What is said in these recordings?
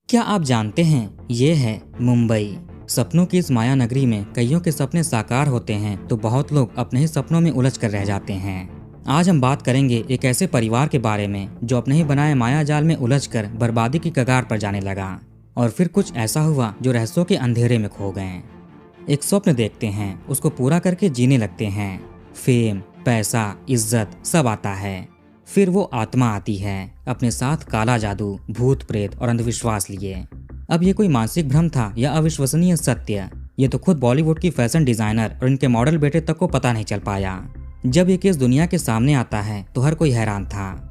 क्या आप जानते हैं ये है मुंबई। सपनों की इस माया नगरी में कईयों के सपने साकार होते हैं तो बहुत लोग अपने ही सपनों में उलझ कर रह जाते हैं। आज हम बात करेंगे एक ऐसे परिवार के बारे में जो अपने ही बनाए माया जाल में उलझकर बर्बादी की कगार पर जाने लगा और फिर कुछ ऐसा हुआ जो रहस्यों के अंधेरे में खो गए। एक स्वप्न देखते हैं, उसको पूरा करके जीने लगते हैं। फेम, पैसा, इज्जत सब आता है। फिर वो आत्मा आती है, अपने साथ काला जादू, भूत प्रेत और अंधविश्वास लिए। अब ये कोई मानसिक भ्रम था या अविश्वसनीय सत्य, ये तो खुद बॉलीवुड की फैशन डिजाइनर और इनके मॉडल बेटे तक को पता नहीं चल पाया। जब ये केस दुनिया के सामने आता है तो हर कोई हैरान था।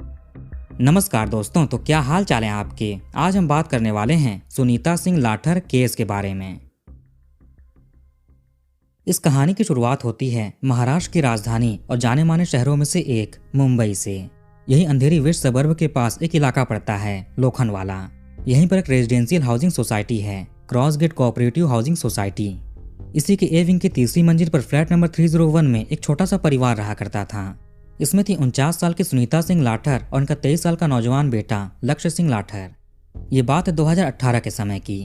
नमस्कार दोस्तों, तो क्या हाल चाल है आपके। आज हम बात करने वाले हैं सुनीता सिंह लाठर केस के बारे में। इस कहानी की शुरुआत होती है महाराष्ट्र की राजधानी और जाने माने शहरों में से एक मुंबई से। यही अंधेरी वेस्ट सबर्ब के पास एक इलाका पड़ता है, लोखंडवाला। यहीं पर एक रेजिडेंशियल हाउसिंग सोसाइटी है, cross gate cooperative housing society. इसी के ए विंग की तीसरी मंजिल पर फ्लैट नंबर 301 में एक छोटा सा परिवार रहा करता था। इसमें थी 49 साल की सुनीता सिंह लाठर और उनका 23 साल का नौजवान बेटा लक्ष्य सिंह लाठर। ये बात है 2018 के समय की।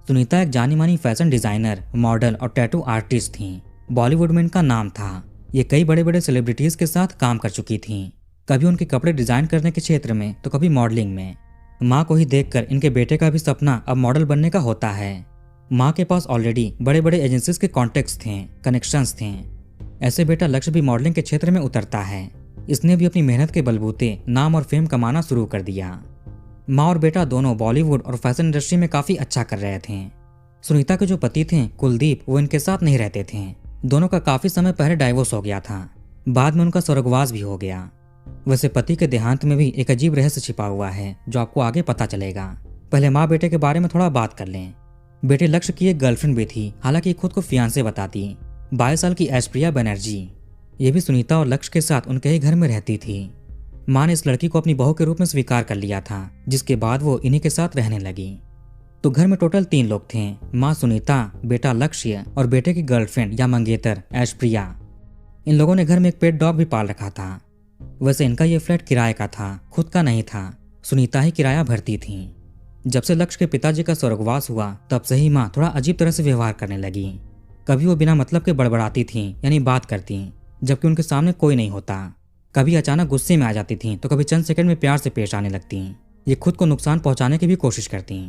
सुनीता एक जानी मानी फैशन डिजाइनर, मॉडल और टैटू आर्टिस्ट थी। बॉलीवुड में इनका नाम था। ये कई बड़े बड़े सेलिब्रिटीज के साथ काम कर चुकी थी, कभी उनके कपड़े डिजाइन करने के क्षेत्र में तो कभी मॉडलिंग में। माँ को ही देखकर इनके बेटे का भी सपना अब मॉडल बनने का होता है। माँ के पास ऑलरेडी बड़े बड़े एजेंसीज के कॉन्टेक्ट्स थे, कनेक्शंस थे। ऐसे बेटा लक्ष्य भी मॉडलिंग के क्षेत्र में उतरता है। इसने भी अपनी मेहनत के बलबूते नाम और फेम कमाना शुरू कर दिया। माँ और बेटा दोनों बॉलीवुड और फैशन इंडस्ट्री में काफी अच्छा कर रहे थे। सुनीता के जो पति थे कुलदीप, वो इनके साथ नहीं रहते थे। दोनों का काफी समय पहले डाइवोर्स हो गया था। बाद में उनका स्वर्गवास भी हो गया। वैसे पति के देहांत में भी एक अजीब रहस्य छिपा हुआ है जो आपको आगे पता चलेगा। पहले माँ बेटे के बारे में थोड़ा बात कर लें। बेटे लक्ष्य की एक गर्लफ्रेंड भी थी, हालांकि खुद को फियांसे बताती, 22 साल की ऐश्वर्या बनर्जी। ये भी सुनीता और लक्ष्य के साथ उनके ही घर में रहती थी। माँ ने इस लड़की को अपनी बहू के रूप में स्वीकार कर लिया था, जिसके बाद वो इन्हीं के साथ रहने लगी। तो घर में टोटल 3 लोग थे, माँ सुनीता, बेटा लक्ष्य और बेटे की गर्लफ्रेंड या मंगेतर ऐश्वर्या। इन लोगों ने घर में एक पेट डॉग भी पाल रखा था। वैसे इनका ये फ्लैट किराए का था, खुद का नहीं था। सुनीता ही किराया भरती थी। जब से लक्ष्य के पिताजी का स्वर्गवास हुआ तब से ही माँ थोड़ा अजीब तरह से व्यवहार करने लगी। कभी वो बिना मतलब के बड़बड़ाती थी, यानी बात करती, जबकि उनके सामने कोई नहीं होता। कभी अचानक गुस्से में आ जाती थी तो कभी चंद सेकंड में प्यार से पेश आने लगती। ये खुद को नुकसान पहुंचाने की भी कोशिश करती।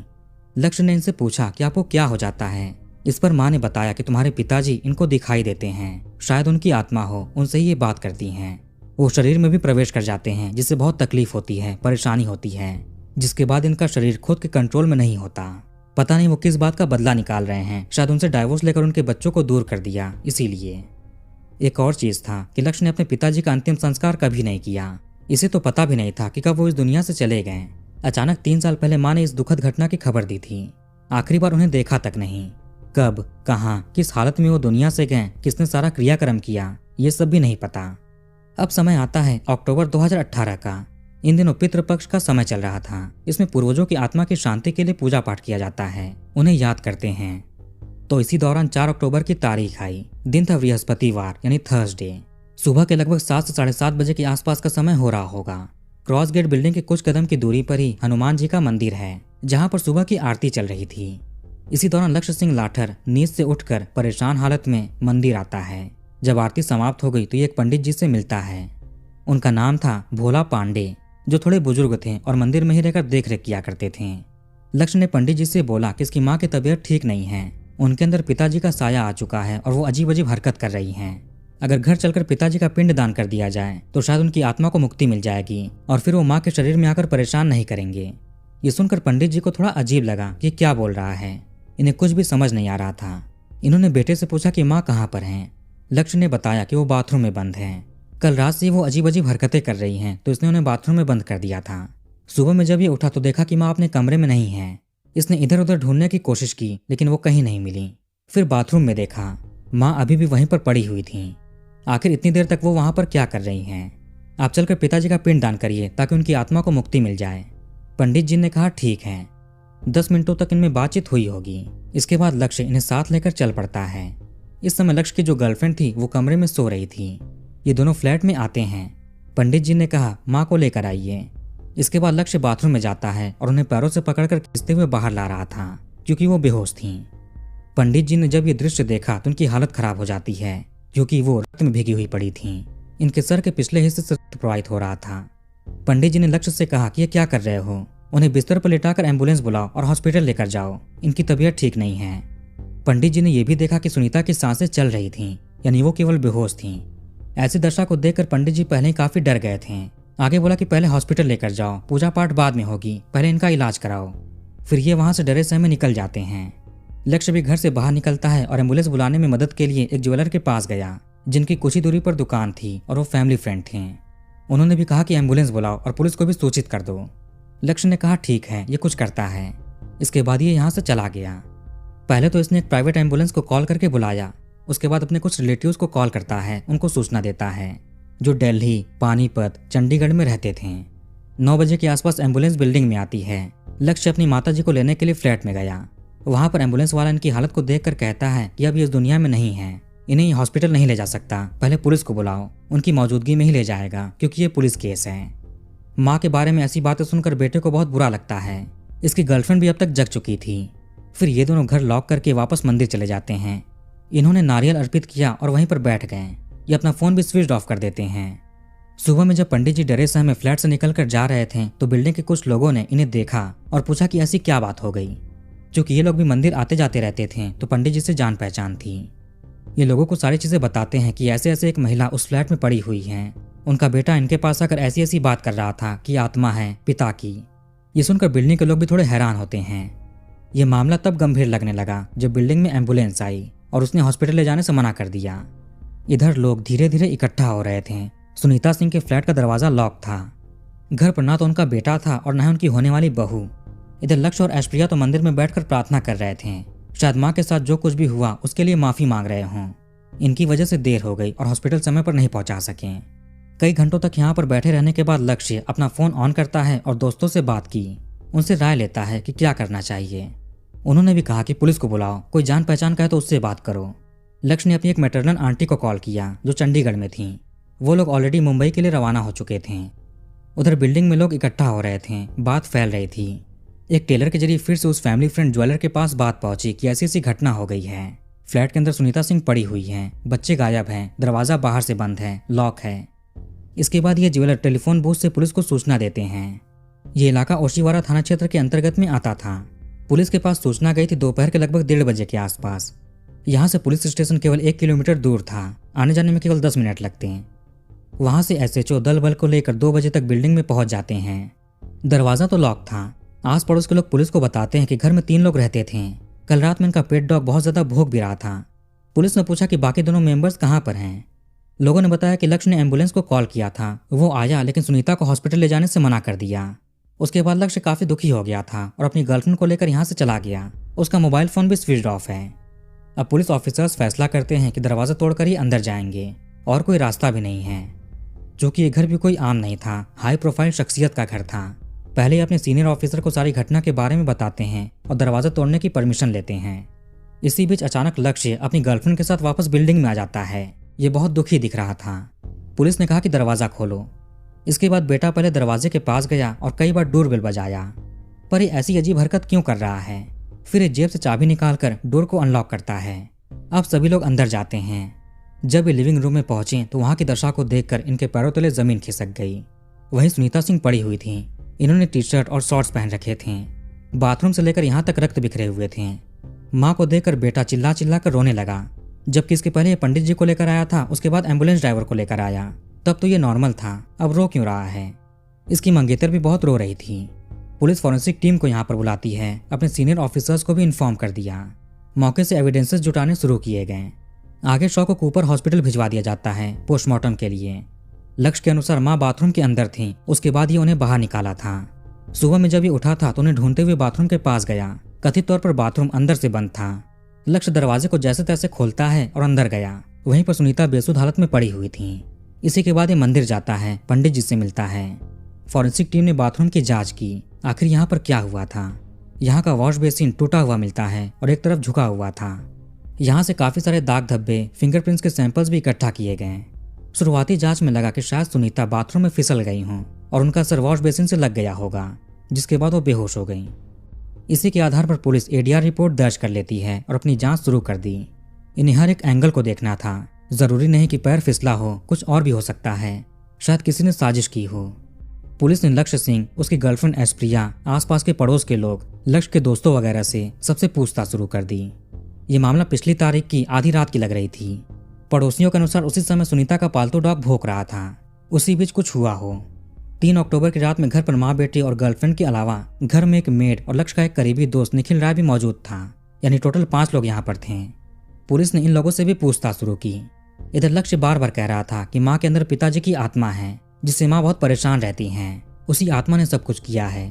लक्ष्य ने इनसे पूछा कि आपको क्या हो जाता है। इस पर माँ ने बताया कि तुम्हारे पिताजी इनको दिखाई देते हैं, शायद उनकी आत्मा हो, उनसे ही ये बात करती हैं। वो शरीर में भी प्रवेश कर जाते हैं, जिससे बहुत तकलीफ होती है, परेशानी होती है, जिसके बाद इनका शरीर खुद के कंट्रोल में नहीं होता। पता नहीं वो किस बात का बदला निकाल रहे हैं, शायद उनसे डाइवोर्स लेकर उनके बच्चों को दूर कर दिया, इसीलिए। एक और चीज था कि लक्ष्य ने अपने पिताजी का अंतिम संस्कार कभी नहीं किया। इसे तो पता भी नहीं था कि कब वो इस दुनिया से चले गए। अचानक 3 साल पहले माँ ने इस दुखद घटना की खबर दी थी। आखिरी बार उन्हें देखा तक नहीं। कब, कहाँ, किस हालत में वो दुनिया से गए, किसने सारा क्रियाक्रम किया, ये सब भी नहीं पता। अब समय आता है अक्टूबर 2018 का। इन दिनों पितृपक्ष का समय चल रहा था। इसमें पूर्वजों की आत्मा की शांति के लिए पूजा पाठ किया जाता है, उन्हें याद करते हैं। तो इसी दौरान 4 अक्टूबर की तारीख आई। दिन था बृहस्पतिवार, यानी थर्सडे। सुबह के लगभग 7 से 7:30 बजे के आसपास का समय हो रहा होगा। क्रॉस गेट बिल्डिंग के कुछ कदम की दूरी पर ही हनुमान जी का मंदिर है, जहाँ पर सुबह की आरती चल रही थी। इसी दौरान लक्ष्य सिंह लाठर नींद से उठकर परेशान हालत में मंदिर आता है। जब आरती समाप्त हो गई तो ये एक पंडित जी से मिलता है। उनका नाम था भोला पांडे, जो थोड़े बुजुर्ग थे और मंदिर में ही रहकर देख रेख किया करते थे। लक्ष्य ने पंडित जी से बोला कि इसकी माँ की तबीयत ठीक नहीं है, उनके अंदर पिताजी का साया आ चुका है और वो अजीब अजीब हरकत कर रही हैं। अगर घर चलकर पिताजी का पिंड दान कर दिया जाए तो शायद उनकी आत्मा को मुक्ति मिल जाएगी और फिर वो माँ के शरीर में आकर परेशान नहीं करेंगे। ये सुनकर पंडित जी को थोड़ा अजीब लगा कि क्या बोल रहा है। इन्हें कुछ भी समझ नहीं आ रहा था। इन्होंने बेटे से पूछा कि माँ कहाँ पर हैं। लक्ष्य ने बताया कि वो बाथरूम में बंद हैं। कल रात से वो अजीब अजीब हरकतें कर रही हैं, तो इसने उन्हें बाथरूम में बंद कर दिया था। सुबह में जब ये उठा तो देखा कि माँ अपने कमरे में नहीं है। इसने इधर उधर ढूंढने की कोशिश की, लेकिन वो कहीं नहीं मिली। फिर बाथरूम में देखा, माँ अभी भी वहीं पर पड़ी हुई थी। आखिर इतनी देर तक वो वहां पर क्या कर रही हैं? आप चलकर पिताजी का पिंड दान करिए ताकि उनकी आत्मा को मुक्ति मिल जाए। पंडित जी ने कहा ठीक है। 10 मिनटों तक इनमें बातचीत हुई होगी। इसके बाद लक्ष्य इन्हें साथ लेकर चल पड़ता है। इस समय लक्ष्य की जो गर्लफ्रेंड थी वो कमरे में सो रही थी। ये दोनों फ्लैट में आते हैं। पंडित जी ने कहा माँ को लेकर आइए। इसके बाद लक्ष्य बाथरूम में जाता है और उन्हें पैरों से पकड़कर खींचते हुए बाहर ला रहा था क्योंकि वो बेहोश थीं। पंडित जी ने जब ये दृश्य देखा तो उनकी हालत खराब हो जाती है क्योंकि वो रक्त में भीगी हुई पड़ी थीं। इनके सर के पिछले हिस्से से रक्त प्रवाहित हो रहा था। पंडित जी ने लक्ष्य से कहा कि ये क्या कर रहे हो, उन्हें बिस्तर पर लेटाकर एम्बुलेंस बुलाओ और हॉस्पिटल लेकर जाओ, इनकी तबीयत ठीक नहीं है। पंडित जी ने यह भी देखा कि सुनीता की सांसें चल रही थीं, यानी वो केवल बेहोश थीं। ऐसी दशा को देखकर पंडित जी पहले ही काफी डर गए थे। आगे बोला कि पहले हॉस्पिटल लेकर जाओ, पूजा पाठ बाद में होगी, पहले इनका इलाज कराओ। फिर ये वहां से डरे सहमे निकल जाते हैं। लक्ष्य भी घर से बाहर निकलता है और एम्बुलेंस बुलाने में मदद के लिए एक ज्वेलर के पास गया जिनकी कुछ ही दूरी पर दुकान थी और वो फैमिली फ्रेंड थे। उन्होंने भी कहा कि एम्बुलेंस बुलाओ और पुलिस को भी सूचित कर दो। लक्ष्य ने कहा ठीक है, ये कुछ करता है। इसके बाद ये यहाँ से चला गया। पहले तो इसने एक प्राइवेट एम्बुलेंस को कॉल करके बुलाया, उसके बाद अपने कुछ रिलेटिव्स को कॉल करता है, उनको सूचना देता है जो दिल्ली, पानीपत, चंडीगढ़ में रहते थे। 9 बजे के आसपास एम्बुलेंस बिल्डिंग में आती है। लक्ष्य अपनी माताजी को लेने के लिए फ्लैट में गया। वहां पर एम्बुलेंस वाला इनकी हालत को देखकर कहता है कि अब ये इस दुनिया में नहीं है, इन्हें हॉस्पिटल नहीं ले जा सकता, पहले पुलिस को बुलाओ, उनकी मौजूदगी में ही ले जाएगा क्योंकि ये पुलिस केस है। माँ के बारे में ऐसी बातें सुनकर बेटे को बहुत बुरा लगता है। इसकी गर्लफ्रेंड भी अब तक जग चुकी थी। फिर ये दोनों घर लॉक करके वापस मंदिर चले जाते हैं। इन्होंने नारियल अर्पित किया और वहीं पर बैठ गए। ये अपना फोन भी स्विच ऑफ कर देते हैं। सुबह में जब पंडित जी डरे सहमे फ्लैट से निकलकर जा रहे थे तो बिल्डिंग के कुछ लोगों ने इन्हें देखा और पूछा कि ऐसी क्या बात हो गई। क्योंकि ये लोग भी मंदिर आते जाते रहते थे तो पंडित जी से जान पहचान थी। ये लोगों को सारी चीजें बताते हैं कि ऐसे ऐसे एक महिला उस फ्लैट में पड़ी हुई है, उनका बेटा इनके पास आकर ऐसी ऐसी बात कर रहा था कि आत्मा है पिता की। ये सुनकर बिल्डिंग के लोग भी थोड़े हैरान होते हैं। ये मामला तब गंभीर लगने लगा जब बिल्डिंग में एम्बुलेंस आई और उसने हॉस्पिटल ले जाने से मना कर दिया। इधर लोग धीरे धीरे इकट्ठा हो रहे थे। सुनीता सिंह के फ्लैट का दरवाजा लॉक था। घर पर ना तो उनका बेटा था और न ही उनकी होने वाली बहू। इधर लक्ष्य और ऐश्वर्या तो मंदिर में बैठकर प्रार्थना कर रहे थे, शायद माँ के साथ जो कुछ भी हुआ उसके लिए माफी मांग रहे हों। इनकी वजह से देर हो गई और हॉस्पिटल समय पर नहीं पहुंचा सके। कई घंटों तक यहाँ पर बैठे रहने के बाद लक्ष्य अपना फोन ऑन करता है और दोस्तों से बात की, उनसे राय लेता है कि क्या करना चाहिए। उन्होंने भी कहा कि पुलिस को बुलाओ, कोई जान पहचान का है तो उससे बात करो। लक्ष्य ने अपनी एक मैटरनल आंटी को कॉल किया जो चंडीगढ़ में थी। वो लोग ऑलरेडी मुंबई के लिए रवाना हो चुके थे। उधर बिल्डिंग में लोग इकट्ठा हो रहे थे, बात फैल रही थी। एक टेलर के जरिए फिर से उस फैमिली फ्रेंड ज्वेलर के पास बात पहुंची कि ऐसी ऐसी घटना हो गई है। फ्लैट के अंदर सुनीता सिंह पड़ी हुई है, बच्चे गायब हैं, दरवाजा बाहर से बंद है, लॉक है। इसके बाद ये ज्वेलर टेलीफोन बूथ से पुलिस को सूचना देते हैं। ये इलाका ओशिवारा थाना क्षेत्र के अंतर्गत में आता था। पुलिस के पास सूचना गई थी दोपहर के लगभग 1:30 बजे के आसपास। यहाँ से पुलिस स्टेशन केवल 1 किलोमीटर दूर था, आने जाने में केवल 10 मिनट लगते हैं। वहां से एसएचओ दल बल को लेकर 2 बजे तक बिल्डिंग में पहुंच जाते हैं। दरवाजा तो लॉक था। आस पड़ोस के लोग पुलिस को बताते हैं कि घर में 3 लोग रहते थे। कल रात में इनका पेट डॉग बहुत ज्यादा भूख भी रहा था। पुलिस ने पूछा कि बाकी दोनों मेंबर्स कहाँ पर हैं। लोगों ने बताया कि लक्ष्य ने एम्बुलेंस को कॉल किया था, वो आया लेकिन सुनीता को हॉस्पिटल ले जाने से मना कर दिया। उसके बाद लक्ष्य काफी दुखी हो गया था और अपनी गर्लफ्रेंड को लेकर यहाँ से चला गया। उसका मोबाइल फोन भी स्विच ऑफ है। अब पुलिस ऑफिसर्स फैसला करते हैं कि दरवाजा तोड़कर ही अंदर जाएंगे और कोई रास्ता भी नहीं है। क्योंकि ये घर भी कोई आम नहीं था, हाई प्रोफाइल शख्सियत का घर था। पहले ही अपने सीनियर ऑफिसर को सारी घटना के बारे में बताते हैं और दरवाजा तोड़ने की परमिशन लेते हैं। इसी बीच अचानक लक्ष्य अपनी गर्लफ्रेंड के साथ वापस बिल्डिंग में आ जाता है। ये बहुत दुखी दिख रहा था। पुलिस ने कहा कि दरवाजा खोलो। इसके बाद बेटा पहले दरवाजे के पास गया और कई बार डोरबेल बजाया, पर ये ऐसी अजीब हरकत क्यों कर रहा है। फिर ये जेब से चाबी निकालकर डोर को अनलॉक करता है। अब सभी लोग अंदर जाते हैं। जब ये लिविंग रूम में पहुंचे तो वहां की दशा को देखकर इनके पैरों तले जमीन खिसक गई। वहीं सुनीता सिंह पड़ी हुई थी। इन्होंने टी शर्ट और शॉर्ट्स पहन रखे थे। बाथरूम से लेकर यहाँ तक रक्त बिखरे हुए थे। माँ को देखकर बेटा चिल्ला चिल्ला कर रोने लगा। जबकि इसके पहले ये पंडित जी को लेकर आया था, उसके बाद एम्बुलेंस ड्राइवर को लेकर आया। तब तो ये नॉर्मल था, अब रो क्यों रहा है। इसकी मंगेतर भी बहुत रो रही थी। पुलिस फॉरेंसिक टीम को यहाँ पर बुलाती है। अपने सीनियर ऑफिसर्स को भी इन्फॉर्म कर दिया। मौके से एविडेंसेस जुटाने शुरू किए गए। आगे शव को कूपर हॉस्पिटल भिजवा दिया जाता है पोस्टमार्टम के लिए। लक्ष्य के अनुसार माँ बाथरूम के अंदर थी, उसके बाद ही उन्हें बाहर निकाला था। सुबह में जब ये उठा था तो उन्हें ढूंढते हुए बाथरूम के पास गया। कथित तौर पर बाथरूम अंदर से बंद था। लक्ष्य दरवाजे को जैसे तैसे खोलता है और अंदर गया। वहीं पर सुनीता बेसुध हालत में पड़ी हुई थी। इसी के बाद ये मंदिर जाता है, पंडित जी से मिलता है। फॉरेंसिक टीम ने बाथरूम की जांच की, आखिर यहाँ पर क्या हुआ था। यहाँ का वॉश बेसिन टूटा हुआ मिलता है और एक तरफ झुका हुआ था। यहाँ से काफी सारे दाग धब्बे, फिंगरप्रिंट्स के सैंपल्स भी इकट्ठा किए गए। शुरुआती जांच में लगा कि शायद सुनीता बाथरूम में फिसल गई हों और उनका सर वॉश बेसिन से लग गया होगा, जिसके बाद वो बेहोश हो गई। इसी के आधार पर पुलिस एडीआर रिपोर्ट दर्ज कर लेती है और अपनी जांच शुरू कर दी। इन्हें हर एक एंगल को देखना था। जरूरी नहीं कि पैर फिसला हो, कुछ और भी हो सकता है। शायद किसी ने साजिश की हो। पुलिस ने लक्ष्य सिंह, उसकी गर्लफ्रेंड ऐश्वर्या, आसपास के पड़ोस के लोग, लक्ष्य के दोस्तों वगैरह से सबसे पूछताछ शुरू कर दी। ये मामला पिछली तारीख की आधी रात की लग रही थी। पड़ोसियों के अनुसार उसी समय सुनीता का पालतू डॉग भौंक रहा था। उसी बीच कुछ हुआ हो। 3 अक्टूबर की रात में घर पर माँ, बेटी और गर्लफ्रेंड के अलावा घर में एक मेड और लक्ष्य का एक करीबी दोस्त निखिल राय भी मौजूद था। यानी टोटल 5 लोग यहाँ पर थे। पुलिस ने इन लोगों से भी पूछताछ शुरू की। इधर लक्ष्य बार बार कह रहा था कि माँ के अंदर पिताजी की आत्मा है, जिससे माँ बहुत परेशान रहती हैं। उसी आत्मा ने सब कुछ किया है।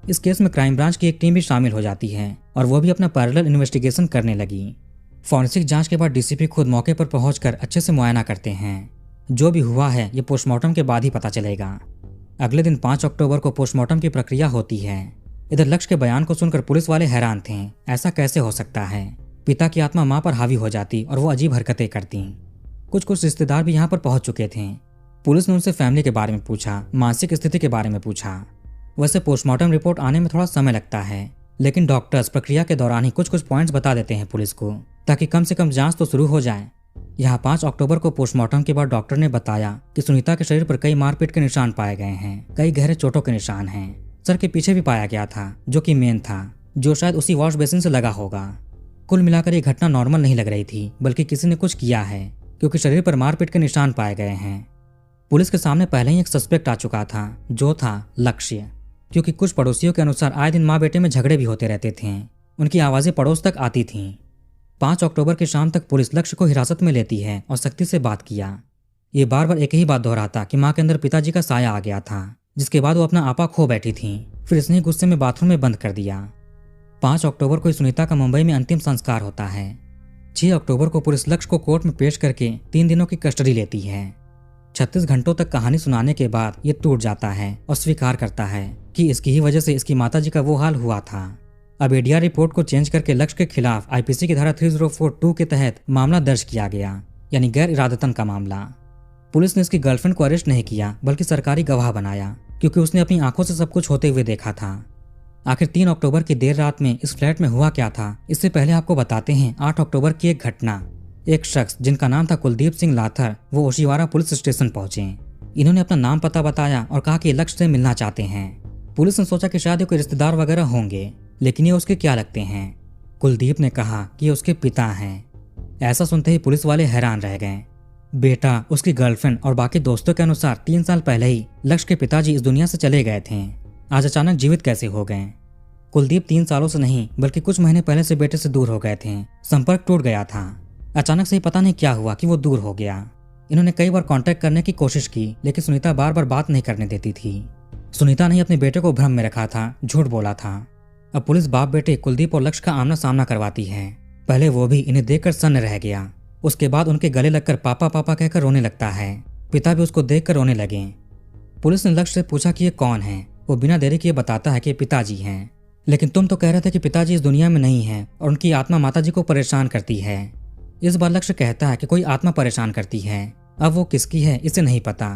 इस केस में क्राइम ब्रांच की एक टीम भी शामिल हो जाती है और वो भी अपना पैरेलल इन्वेस्टिगेशन करने लगी। फॉरेंसिक जांच के बाद डीसीपी खुद मौके पर पहुंचकर अच्छे से मुआयना करते हैं। जो भी हुआ है ये पोस्टमार्टम के बाद ही पता चलेगा। अगले दिन 5 अक्टूबर को पोस्टमार्टम की प्रक्रिया होती है। इधर लक्ष्य के बयान को सुनकर पुलिस वाले हैरान थे। ऐसा कैसे हो सकता है? पिता की आत्मा माँ पर हावी हो जाती और वो अजीब हरकतें करती। कुछ रिश्तेदार भी यहाँ पर पहुंच चुके थे। पुलिस ने उनसे फैमिली के बारे में पूछा, मानसिक स्थिति के बारे में पूछा। वैसे पोस्टमार्टम रिपोर्ट आने में थोड़ा समय लगता है, लेकिन डॉक्टर्स प्रक्रिया के दौरान ही कुछ पॉइंट्स बता देते हैं पुलिस को, ताकि कम से कम जांच तो शुरू हो जाए। यहाँ 5 अक्टूबर को पोस्टमार्टम के बाद डॉक्टर ने बताया कि सुनीता के शरीर पर कई मारपीट के निशान पाए गए हैं, कई गहरे चोटों के निशान हैं। सर के पीछे भी पाया गया था, जो कि मेन था, जो शायद उसी वॉश बेसिन से लगा होगा। कुल मिलाकर ये घटना नॉर्मल नहीं लग रही थी, बल्कि किसी ने कुछ किया है, क्योंकि शरीर पर मारपीट के निशान पाए गए हैं। पुलिस के सामने पहले ही एक सस्पेक्ट आ चुका था, जो था लक्ष्य, क्योंकि कुछ पड़ोसियों के अनुसार आए दिन माँ बेटे में झगड़े भी होते रहते थे। उनकी आवाजें पड़ोस तक आती थीं। 5 अक्टूबर की शाम तक पुलिस लक्ष्य को हिरासत में लेती है और सख्ती से बात किया। ये बार बार एक ही बात दोहराता कि माँ के अंदर पिताजी का साया आ गया था, जिसके बाद वो अपना आपा खो बैठी थी। फिर इसने गुस्से में बाथरूम में बंद कर दिया। 5 अक्टूबर को सुनीता का मुंबई में अंतिम संस्कार होता है। 6 अक्टूबर को पुलिस लक्ष्य को कोर्ट में पेश करके 3 दिनों की कस्टडी लेती है। 36 घंटों तक कहानी सुनाने के बाद ये टूट जाता है और स्वीकार करता है कि इसकी ही वजह से इसकी माताजी का वो हाल हुआ था। अब एडीआर रिपोर्ट को चेंज करके लक्ष्य के खिलाफ आईपीसी की धारा 3042 के तहत मामला दर्ज किया गया, यानी गैर इरादतन का मामला। पुलिस ने इसकी गर्लफ्रेंड को अरेस्ट नहीं किया, बल्कि सरकारी गवाह बनाया, क्योंकि उसने अपनी आंखों से सब कुछ होते हुए देखा था। आखिर 3 अक्टूबर की देर रात में इस फ्लैट में हुआ क्या था, इससे पहले आपको बताते हैं 8 अक्टूबर की एक घटना। एक शख्स जिनका नाम था कुलदीप सिंह लाथर, वो ओशिवारा पुलिस स्टेशन पहुंचे। इन्होंने अपना नाम पता बताया और कहा कि लक्ष्य से मिलना चाहते हैं। पुलिस ने सोचा कि शायद ये कोई रिश्तेदार वगैरह होंगे, लेकिन ये उसके क्या लगते हैं। कुलदीप ने कहा कि ये उसके पिता हैं। ऐसा सुनते ही पुलिस वाले हैरान रह गए। बेटा, उसकी गर्लफ्रेंड और बाकी दोस्तों के अनुसार 3 साल पहले ही लक्ष्य के पिताजी इस दुनिया से चले गए थे। आज अचानक जीवित कैसे हो गए? कुलदीप 3 सालों से नहीं, बल्कि कुछ महीने पहले से बेटे से दूर हो गए थे। संपर्क टूट गया था। अचानक से ही पता नहीं क्या हुआ कि वो दूर हो गया। इन्होंने कई बार कांटेक्ट करने की कोशिश की, लेकिन सुनीता बार बार बात नहीं करने देती थी। सुनीता ने अपने बेटे को भ्रम में रखा था, झूठ बोला था। अब पुलिस बाप बेटे कुलदीप और लक्ष्य का आमना सामना करवाती है। पहले वो भी इन्हें देखकर सन्न रह गया। उसके बाद उनके गले लगकर पापा पापा कहकर रोने लगता है। पिता भी उसको देखकर रोने लगे। पुलिस ने लक्ष्य से पूछा कि ये कौन है। वो बिना देरी किए बताता है कि पिताजी हैं। लेकिन तुम तो कह रहे थे कि पिताजी इस दुनिया में नहीं है और उनकी आत्मा माताजी को परेशान करती है। इस बार लक्ष्य कहता है कि कोई आत्मा परेशान करती है। अब वो किसकी है इसे नहीं पता।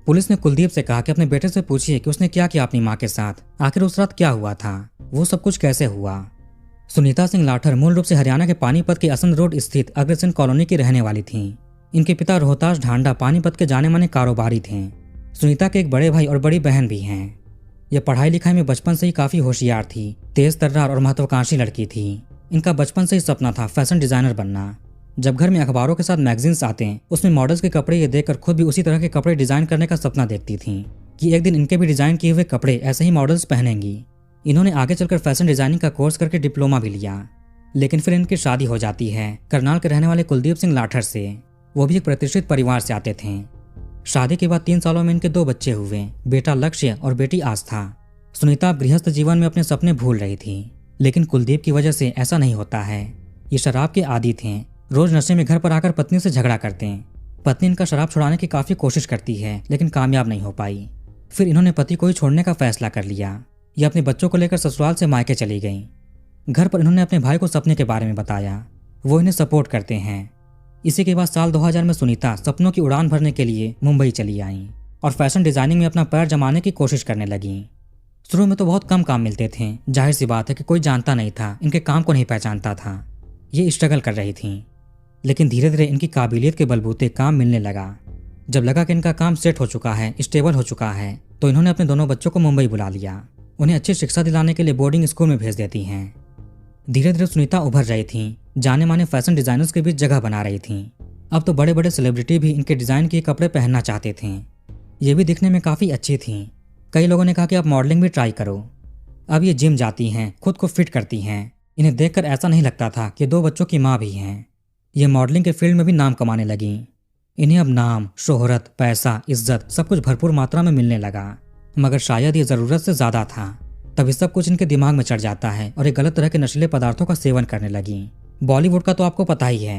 पुलिस ने कुलदीप से कहा कि अपने बेटे से पूछिए कि उसने क्या किया अपनी माँ के साथ, आखिर उस रात क्या हुआ था, वो सब कुछ कैसे हुआ। सुनीता सिंह लाठर मूल रूप से हरियाणा के पानीपत के असंध रोड स्थित अग्रसेन कॉलोनी की रहने वाली थीं। इनके पिता रोहतास ढांडा पानीपत के जाने माने कारोबारी थे। सुनीता के एक बड़े भाई और बड़ी बहन भी हैं। यह पढ़ाई लिखाई में बचपन से ही काफी होशियार थी, तेज तर्रार और महत्वाकांक्षी लड़की थी। इनका बचपन से ही सपना था फैशन डिजाइनर बनना। जब घर में अखबारों के साथ मैगजीन्स आते हैं, उसमें मॉडल्स के कपड़े ये देखकर खुद भी उसी तरह के कपड़े डिजाइन करने का सपना देखती थीं कि एक दिन इनके भी डिजाइन किए हुए कपड़े ऐसे ही मॉडल्स पहनेंगी। इन्होंने आगे चलकर फैशन डिजाइनिंग का कोर्स करके डिप्लोमा भी लिया, लेकिन फिर इनकी शादी हो जाती है करनाल के रहने वाले कुलदीप सिंह लाठर से। वो भी एक प्रतिष्ठित परिवार से आते थे। शादी के बाद 3 सालों में इनके 2 बच्चे हुए, बेटा लक्ष्य और बेटी आस्था। सुनीता अब गृहस्थ जीवन में अपने सपने भूल रही थी, लेकिन कुलदीप की वजह से ऐसा नहीं होता है। ये शराब के आदी थे। रोज नशे में घर पर आकर पत्नी से झगड़ा करते हैं। पत्नी इनका शराब छुड़ाने की काफी कोशिश करती है, लेकिन कामयाब नहीं हो पाई। फिर इन्होंने पति को ही छोड़ने का फैसला कर लिया। ये अपने बच्चों को लेकर ससुराल से मायके चली गईं। घर पर इन्होंने अपने भाई को सपने के बारे में बताया। वो इन्हें सपोर्ट करते हैं। इसी के बाद साल 2000 में सुनीता सपनों की उड़ान भरने के लिए मुंबई चली आई और फैशन डिजाइनिंग में अपना पैर जमाने की कोशिश करने लगी। शुरू में तो बहुत कम काम मिलते थे, जाहिर सी बात है कि कोई जानता नहीं था, इनके काम को नहीं पहचानता था। ये स्ट्रगल कर रही थी, लेकिन धीरे धीरे इनकी काबिलियत के बलबूते काम मिलने लगा। जब लगा कि इनका काम सेट हो चुका है, स्टेबल हो चुका है, तो इन्होंने अपने दोनों बच्चों को मुंबई बुला लिया। उन्हें अच्छी शिक्षा दिलाने के लिए बोर्डिंग स्कूल में भेज देती हैं। धीरे धीरे सुनीता उभर रही थी, जाने माने फैशन डिजाइनर्स के बीच जगह बना रही थी। अब तो बड़े बड़े सेलिब्रिटी भी इनके डिजाइन के कपड़े पहनना चाहते थे। ये भी दिखने में काफ़ी अच्छी थी। कई लोगों ने कहा कि आप मॉडलिंग भी ट्राई करो। अब ये जिम जाती हैं, खुद को फिट करती हैं। इन्हें देखकर ऐसा नहीं लगता था कि 2 बच्चों की माँ भी हैं। ये मॉडलिंग के फील्ड में भी नाम कमाने लगी। इन्हें अब नाम, शोहरत, पैसा, इज्जत सब कुछ भरपूर मात्रा में मिलने लगा। मगर शायद ये ज़रूरत से ज़्यादा था। तभी सब कुछ इनके दिमाग में चढ़ जाता है और एक गलत तरह के नशीले पदार्थों का सेवन करने लगी। बॉलीवुड का तो आपको पता ही है।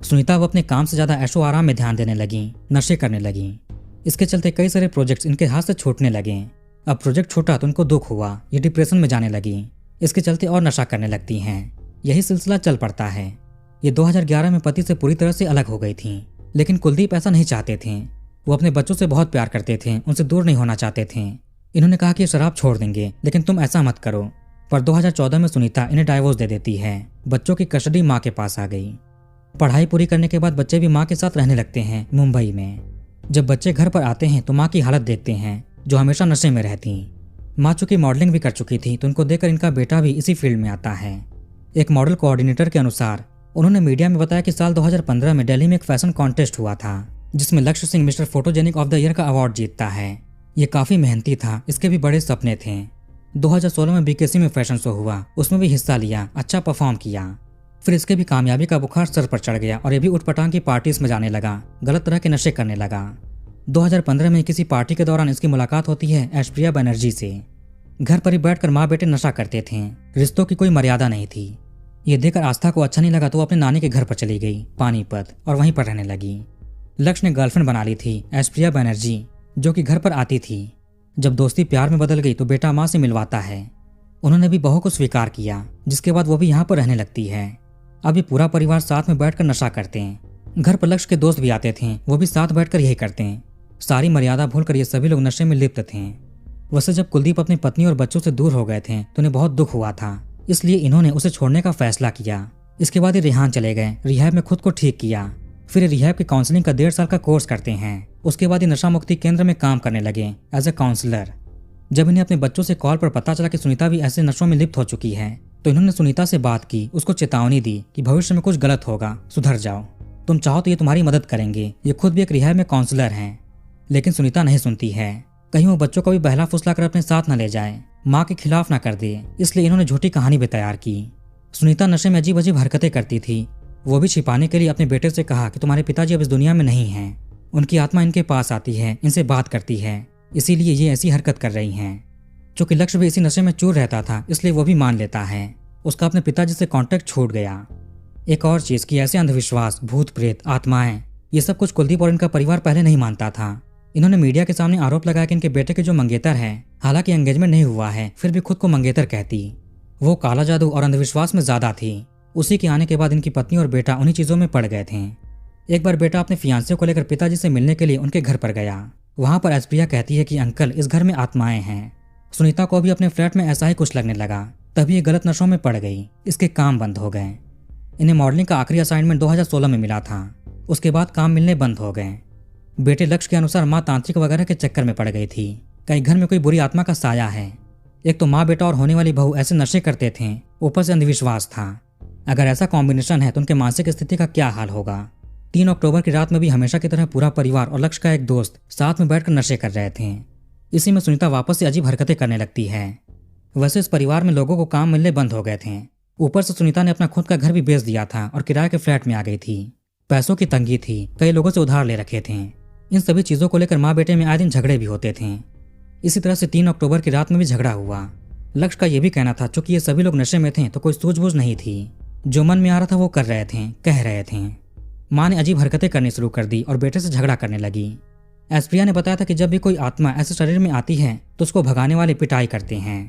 सुनीता अब अपने काम से ज़्यादा ऐशो आराम में ध्यान देने लगी, नशे करने लगी। इसके चलते कई सारे प्रोजेक्ट्स इनके हाथ से छूटने लगे। अब प्रोजेक्ट छूटा तो इनको दुख हुआ, ये डिप्रेशन में जाने लगी। इसके चलते और नशा करने लगती हैं। यही सिलसिला चल पड़ता है। ये 2011 में पति से पूरी तरह से अलग हो गई थी, लेकिन कुलदीप ऐसा नहीं चाहते थे। वो अपने बच्चों से बहुत प्यार करते थे, उनसे दूर नहीं होना चाहते थे। इन्होंने कहा कि ये शराब छोड़ देंगे, लेकिन तुम ऐसा मत करो। पर 2014 में सुनीता इन्हें डाइवोर्स दे देती है। बच्चों की कस्टडी माँ के पास आ गई। पढ़ाई पूरी करने के बाद बच्चे भी माँ के साथ रहने लगते हैं मुंबई में। जब बच्चे घर पर आते हैं तो माँ की हालत देखते हैं, जो हमेशा नशे में रहती। माँ चूंकि मॉडलिंग भी कर चुकी थी, तो उनको देखकर इनका बेटा भी इसी फील्ड में आता है। एक मॉडल कोऑर्डिनेटर के अनुसार उन्होंने मीडिया में बताया कि साल 2015 में दिल्ली में एक फैशन कॉन्टेस्ट हुआ था, जिसमें लक्ष्य Singh mister photogenic of the year का अवार्ड जीतता है। ये काफी मेहनती था, इसके भी बड़े सपने थे। 2016 में बीकेसी में फैशन शो हुआ, उसमें भी हिस्सा लिया, अच्छा परफॉर्म किया। फिर इसके भी कामयाबी का बुखार सर पर चढ़ गया और ये भी उठपटांग की पार्टीज में जाने लगा, गलत तरह के नशे करने लगा। 2015 में किसी पार्टी के दौरान इसकी मुलाकात होती है ऐश्वर्या बनर्जी से। घर पर ही बैठकर माँ बेटे नशा करते थे, रिश्तों की कोई मर्यादा नहीं थी। ये देखकर आस्था को अच्छा नहीं लगा तो वो अपने नानी के घर पर चली गई, पानीपत, और वहीं पर रहने लगी। लक्ष्य ने गर्लफ्रेंड बना ली थी, ऐश्वर्या बनर्जी, जो कि घर पर आती थी। जब दोस्ती प्यार में बदल गई तो बेटा माँ से मिलवाता है। उन्होंने भी बहू को स्वीकार किया, जिसके बाद वो भी यहाँ पर रहने लगती है। अब ये पूरा परिवार साथ में बैठकर नशा करते हैं। घर पर लक्ष्य के दोस्त भी आते थे, वो भी साथ बैठकर यही करते हैं। सारी मर्यादा भूलकर ये सभी लोग नशे में लिप्त थे। वैसे जब कुलदीप अपनी पत्नी और बच्चों से दूर हो गए थे तो उन्हें बहुत दुख हुआ था, इसलिए इन्होंने उसे छोड़ने का फैसला किया। इसके बाद ये रिहान चले गए, रिहैब में खुद को ठीक किया। फिर रिहैब की काउंसलिंग का 1.5 साल का कोर्स करते हैं। उसके बाद ये नशा मुक्ति केंद्र में काम करने लगे एज ए काउंसलर। जब इन्हें अपने बच्चों से कॉल पर पता चला कि सुनीता भी ऐसे नशों में लिप्त हो चुकी है, तो इन्होंने सुनीता से बात की, उसको चेतावनी दी कि भविष्य में कुछ गलत होगा, सुधर जाओ। तुम चाहो तो ये तुम्हारी मदद करेंगे। ये खुद भी एक रिहैब में काउंसलर हैं। लेकिन सुनीता नहीं सुनती है। कहीं वो बच्चों को भी बहला फुसला कर अपने साथ न ले जाए, माँ के खिलाफ ना कर दे, इसलिए इन्होंने झूठी कहानी भी तैयार की। सुनीता नशे में अजीब अजीब हरकतें करती थी। वो भी छिपाने के लिए अपने बेटे से कहा कि तुम्हारे पिताजी अब इस दुनिया में नहीं हैं। उनकी आत्मा इनके पास आती है, इनसे बात करती है, इसीलिए ये ऐसी हरकत कर रही हैं। चूंकि लक्ष्य भी इसी नशे में चूर रहता था, इसलिए वो भी मान लेता है। उसका अपने पिताजी से कांटेक्ट छूट गया। एक और चीज कि ऐसे अंधविश्वास, भूत प्रेत, आत्माएं, ये सब कुछ कुलदीप और इनका परिवार पहले नहीं मानता था। इन्होंने मीडिया के सामने आरोप लगाया कि इनके बेटे के जो मंगेतर है, हालांकि एंगेजमेंट नहीं हुआ है, फिर भी खुद को मंगेतर कहती। वो काला जादू और अंधविश्वास में ज्यादा थी। उसी के आने के बाद इनकी पत्नी और बेटा उन्हीं चीजों में पड़ गए थे। एक बार बेटा अपने फियांसे को लेकर पिताजी से मिलने के लिए उनके घर पर गया। वहां पर ऐश्वर्या कहती है कि अंकल, इस घर में आत्माएं हैं। सुनीता को भी अपने फ्लैट में ऐसा ही कुछ लगने लगा, तभी ये गलत नशों में पड़ गई। इसके काम बंद हो गए। इन्हें मॉडलिंग का आखिरी असाइनमेंट 2016 में मिला था। उसके बाद काम मिलने बंद हो गए। बेटे लक्ष्य के अनुसार माँ तांत्रिक वगैरह के चक्कर में पड़ गई थी। कहीं घर में कोई बुरी आत्मा का साया है। एक तो माँ बेटा और होने वाली बहू ऐसे नशे करते थे, ऊपर से अंधविश्वास था। अगर ऐसा कॉम्बिनेशन है तो उनके मानसिक स्थिति का क्या हाल होगा। 3 अक्टूबर की रात में भी हमेशा की तरह पूरा परिवार और लक्ष्य का एक दोस्त साथ में बैठकर नशे कर रहे थे। इसी में सुनीता वापस से अजीब हरकतें करने लगती है। वैसे इस परिवार में लोगों को काम मिलने बंद हो गए थे। ऊपर से सुनीता ने अपना खुद का घर भी बेच दिया था और किराए के फ्लैट में आ गई थी। पैसों की तंगी थी, कई लोगों से उधार ले रखे थे। इन सभी चीजों को लेकर माँ बेटे में आए दिन झगड़े भी होते थे। इसी तरह से 3 अक्टूबर की रात में भी झगड़ा हुआ। लक्ष्य का यह भी कहना था चूंकि ये सभी लोग नशे में थे तो कोई सूझबूझ नहीं थी। जो मन में आ रहा था वो कर रहे थे, कह रहे थे। माँ ने अजीब हरकतें करनी शुरू कर दी और बेटे से झगड़ा करने लगी। ऐश्वर्या ने बताया था कि जब भी कोई आत्मा ऐसे शरीर में आती है तो उसको भगाने वाले पिटाई करते हैं।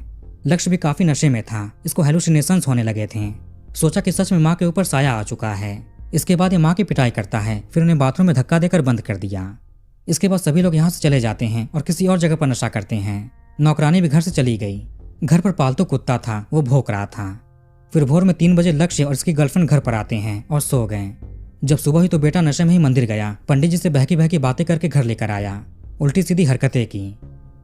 लक्ष्य भी काफी नशे में था, इसको हेलुसिनेशंस होने लगे थे। सोचा कि सच में माँ के ऊपर साया आ चुका है, इसके बाद ये माँ की पिटाई करता है, फिर उन्हें बाथरूम में धक्का देकर बंद कर दिया। इसके बाद सभी लोग यहाँ से चले जाते हैं और किसी और जगह पर नशा करते हैं। नौकरानी भी घर से चली गई। घर पर पालतू कुत्ता था, वो भौंक रहा था। फिर भोर में 3 बजे लक्ष्य और इसकी गर्लफ्रेंड घर पर आते हैं और सो गए। जब सुबह हुई तो बेटा नशे में ही मंदिर गया, पंडित जी से बहकी बहकी बातें करके घर लेकर आया, उल्टी सीधी हरकतें की।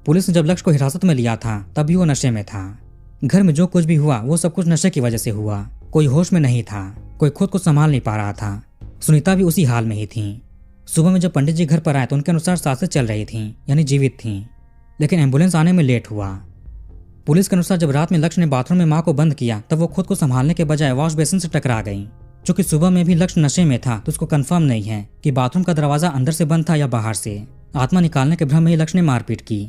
पुलिस ने जब लक्ष्य को हिरासत में लिया था तब भी वो नशे में था। घर में जो कुछ भी हुआ वो सब कुछ नशे की वजह से हुआ। कोई होश में नहीं था, कोई खुद को संभाल नहीं पा रहा था। सुनीता भी उसी हाल में ही थी। सुबह में जब पंडित जी घर पर आए तो उनके अनुसार सांसें चल रही थीं, यानी जीवित थीं, लेकिन एम्बुलेंस आने में लेट हुआ। पुलिस के अनुसार जब रात में लक्ष्य ने बाथरूम में मां को बंद किया तब वो खुद को संभालने के बजाय वॉश बेसिन से टकरा गई। चूंकि सुबह में भी लक्ष्य नशे में था तो उसको कंफर्म नहीं है कि बाथरूम का दरवाजा अंदर से बंद था या बाहर से। आत्मा निकालने के भ्रम में ही लक्ष्य ने मारपीट की।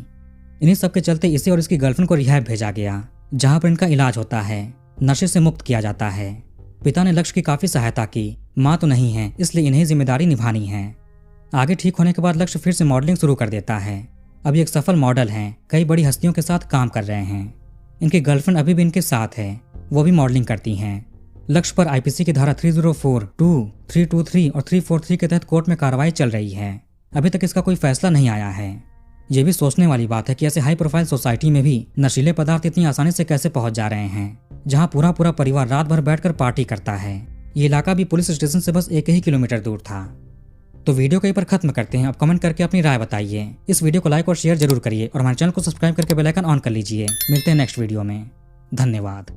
इन्हीं सब के चलते इसे और इसकी गर्लफ्रेंड को रिहाब भेजा गया, जहां पर इनका इलाज होता है, नशे से मुक्त किया जाता है। पिता ने लक्ष्य की काफी सहायता की। माँ तो नहीं है, इसलिए इन्हें जिम्मेदारी निभानी है। आगे ठीक होने के बाद लक्ष्य फिर से मॉडलिंग शुरू कर देता है। अभी एक सफल मॉडल हैं, कई बड़ी हस्तियों के साथ काम कर रहे हैं। इनकी गर्लफ्रेंड अभी भी इनके साथ है, वो भी मॉडलिंग करती हैं। लक्ष्य पर आईपीसी की धारा 304, 2, 323 और 343 के तहत कोर्ट में कार्रवाई चल रही है। अभी तक इसका कोई फैसला नहीं आया है। ये भी सोचने वाली बात है कि ऐसे हाई प्रोफाइल सोसाइटी में भी नशीले पदार्थ इतनी आसानी से कैसे पहुंच जा रहे हैं, जहां पूरा पूरा परिवार रात भर बैठकर पार्टी करता है। ये इलाका भी पुलिस स्टेशन से बस 1 ही किलोमीटर दूर था। तो वीडियो को यहीं पर खत्म करते हैं। अब कमेंट करके अपनी राय बताइए। इस वीडियो को लाइक और शेयर जरूर करिए और हमारे चैनल को सब्सक्राइब करके बेल आइकन ऑन कर लीजिए। मिलते हैं नेक्स्ट वीडियो में। धन्यवाद।